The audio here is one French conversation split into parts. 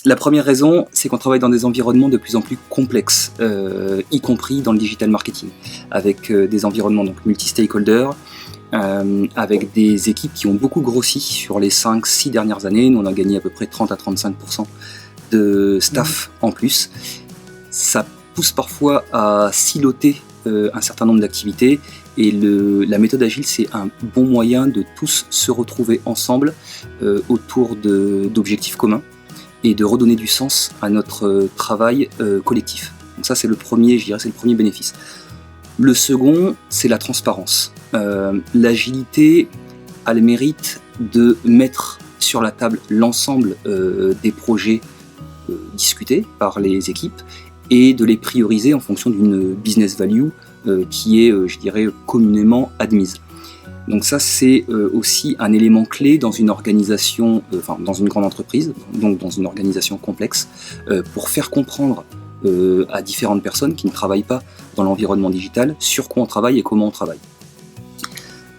La première raison, c'est qu'on travaille dans des environnements de plus en plus complexes, y compris dans le digital marketing, avec des environnements donc multi-stakeholders, avec des équipes qui ont beaucoup grossi sur les 5-6 dernières années. Nous, on a gagné à peu près 30 à 35% de staff en plus. Ça pousse parfois à siloter un certain nombre d'activités, et la méthode agile, c'est un bon moyen de tous se retrouver ensemble autour d'objectifs communs et de redonner du sens à notre travail collectif. Donc ça, c'est le premier, je dirais, c'est le premier bénéfice. Le second, c'est la transparence. L'agilité a le mérite de mettre sur la table l'ensemble des projets discutés par les équipes et de les prioriser en fonction d'une business value qui est, je dirais, communément admise. Donc ça, c'est aussi un élément clé dans une organisation, dans une grande entreprise, donc dans une organisation complexe, pour faire comprendre à différentes personnes qui ne travaillent pas dans l'environnement digital sur quoi on travaille et comment on travaille.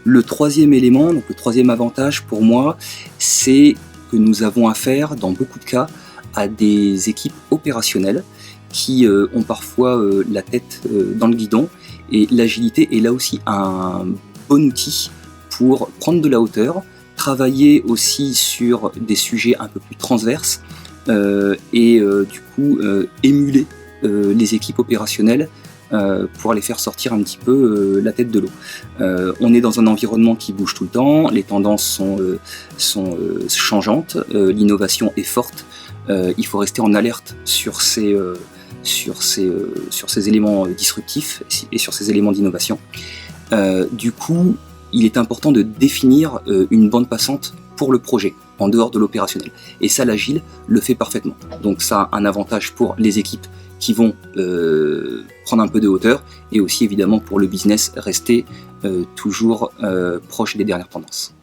Le troisième élément, donc le troisième avantage pour moi, c'est que nous avons affaire, dans beaucoup de cas, à des équipes opérationnelles qui ont parfois la tête dans le guidon, et l'agilité est là aussi un bon outil pour prendre de la hauteur, travailler aussi sur des sujets un peu plus transverses et du coup émuler les équipes opérationnelles pour les faire sortir un petit peu la tête de l'eau. On est dans un environnement qui bouge tout le temps, les tendances sont changeantes, l'innovation est forte, il faut rester en alerte sur ces éléments disruptifs et sur ces éléments d'innovation. Du coup, il est important de définir une bande passante pour le projet, en dehors de l'opérationnel. Et ça, l'agile le fait parfaitement. Donc ça a un avantage pour les équipes qui vont prendre un peu de hauteur, et aussi évidemment pour le business, rester toujours proche des dernières tendances.